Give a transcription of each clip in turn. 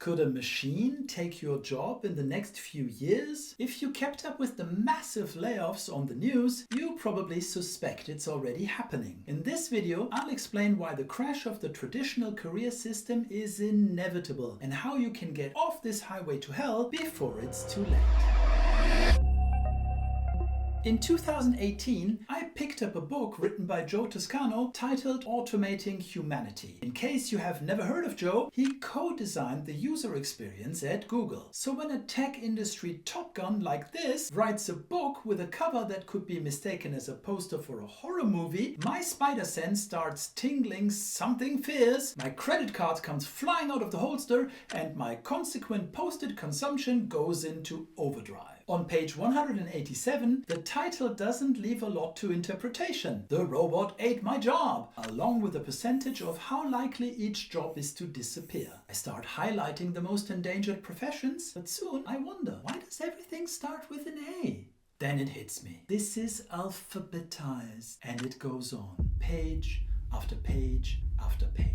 Could a machine take your job in the next few years? If you kept up with the massive layoffs on the news, you probably suspect it's already happening. In this video, I'll explain why the crash of the traditional career system is inevitable and how you can get off this highway to hell before it's too late. In 2018, I picked up a book written by Joe Toscano titled Automating Humanity. In case you have never heard of Joe, he co-designed the user experience at Google. So when a tech industry top gun like this writes a book with a cover that could be mistaken as a poster for a horror movie, my spider sense starts tingling something fierce, my credit card comes flying out of the holster, and my consequent posted consumption goes into overdrive. On page 187, the title doesn't leave a lot to interpretation. The robot ate my job, along with a percentage of how likely each job is to disappear. I start highlighting the most endangered professions, but soon I wonder, why does everything start with an A? Then it hits me. This is alphabetized, and it goes on, page after page after page.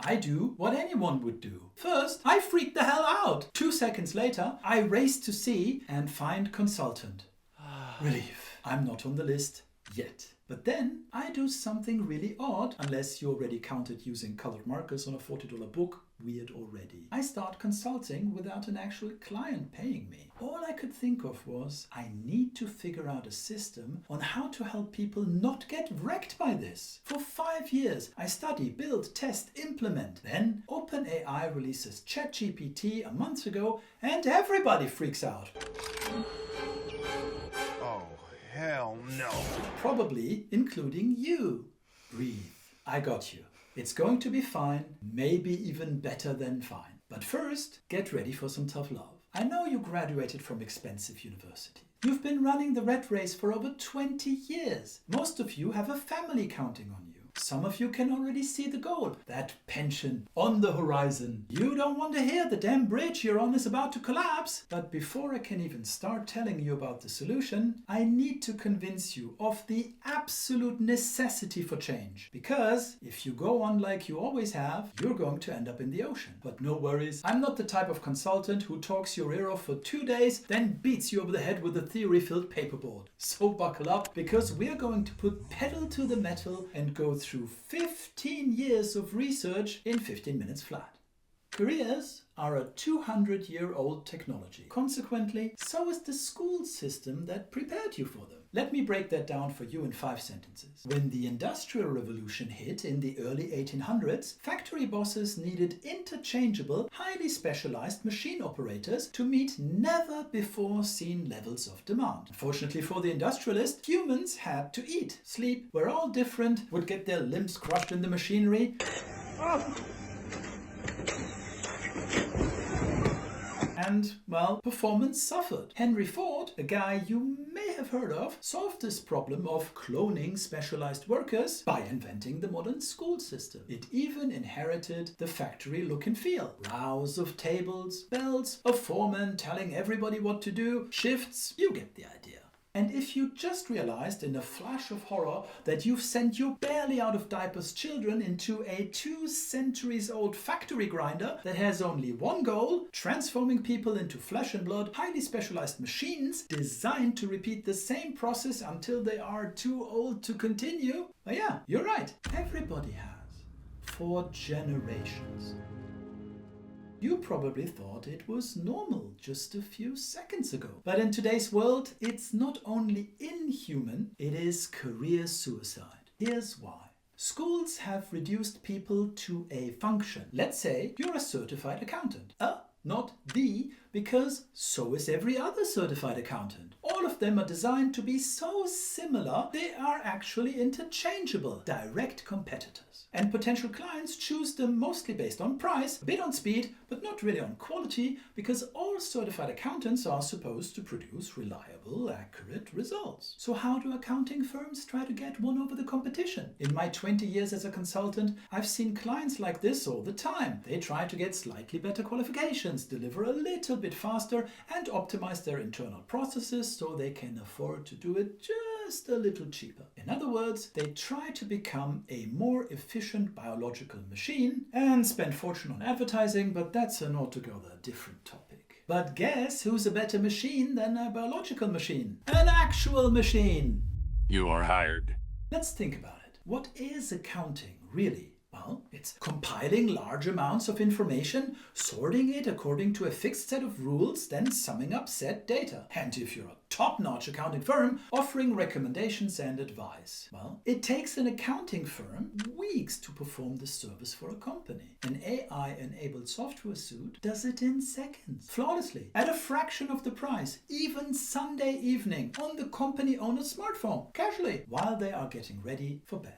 I do what anyone would do. First, I freak the hell out. 2 seconds later, I race to see and find consultant. Relief. I'm not on the list yet. But then I do something really odd, unless you already counted using colored markers on a $40 book. Weird already. I start consulting without an actual client paying me. All I could think of was, I need to figure out a system on how to help people not get wrecked by this. For 5 years, I study, build, test, implement. Then OpenAI releases ChatGPT a month ago and everybody freaks out. Oh, hell no. Probably including you. Breathe. I got you. It's going to be fine, maybe even better than fine. But first, get ready for some tough love. I know you graduated from expensive university. You've been running the rat race for over 20 years. Most of you have a family counting on you. Some of you can already see the goal, that pension on the horizon. You don't want to hear the damn bridge you're on is about to collapse. But before I can even start telling you about the solution, I need to convince you of the absolute necessity for change. Because if you go on like you always have, you're going to end up in the ocean. But no worries, I'm not the type of consultant who talks your ear off for 2 days, then beats you over the head with a theory-filled paperboard. So buckle up, because we're going to put pedal to the metal and go through 15 years of research in 15 minutes flat. Careers are a 200-year-old technology. Consequently, so is the school system that prepared you for them. Let me break that down for you in 5 sentences. When the Industrial Revolution hit in the early 1800s, factory bosses needed interchangeable, highly specialized machine operators to meet never-before-seen levels of demand. Unfortunately for the industrialist, humans had to eat, sleep, were all different, would get their limbs crushed in the machinery. And, well, performance suffered. Henry Ford, a guy you may have heard of, solved this problem of cloning specialized workers by inventing the modern school system. It even inherited the factory look and feel. Rows of tables, bells, a foreman telling everybody what to do, shifts, you get the idea. And if you just realized in a flash of horror that you've sent your barely out of diapers children into a 2 centuries-old factory grinder that has only one goal, transforming people into flesh and blood, highly specialized machines designed to repeat the same process until they are too old to continue, well, yeah, you're right. Everybody has. For generations. You probably thought it was normal just a few seconds ago. But in today's world, it's not only inhuman, it is career suicide. Here's why. Schools have reduced people to a function. Let's say you're a certified accountant. Not the, because so is every other certified accountant. All of them are designed to be so similar, they are actually interchangeable, direct competitors. And potential clients choose them mostly based on price, a bit on speed, but not really on quality, because all certified accountants are supposed to produce reliable, accurate results. So how do accounting firms try to get one over the competition? In my 20 years as a consultant, I've seen clients like this all the time. They try to get slightly better qualifications, deliver a little bit faster, and optimize their internal processes so they can afford to do it just just a little cheaper. In other words, they try to become a more efficient biological machine and spend fortune on advertising, but that's an altogether different topic. But guess who's a better machine than a biological machine? An actual machine! You are hired. Let's think about it. What is accounting, really? Well, it's compiling large amounts of information, sorting it according to a fixed set of rules, then summing up said data. And if you're a top-notch accounting firm, offering recommendations and advice. Well, it takes an accounting firm weeks to perform this service for a company. An AI-enabled software suite does it in seconds, flawlessly, at a fraction of the price, even Sunday evening, on the company owner's smartphone, casually, while they are getting ready for bed.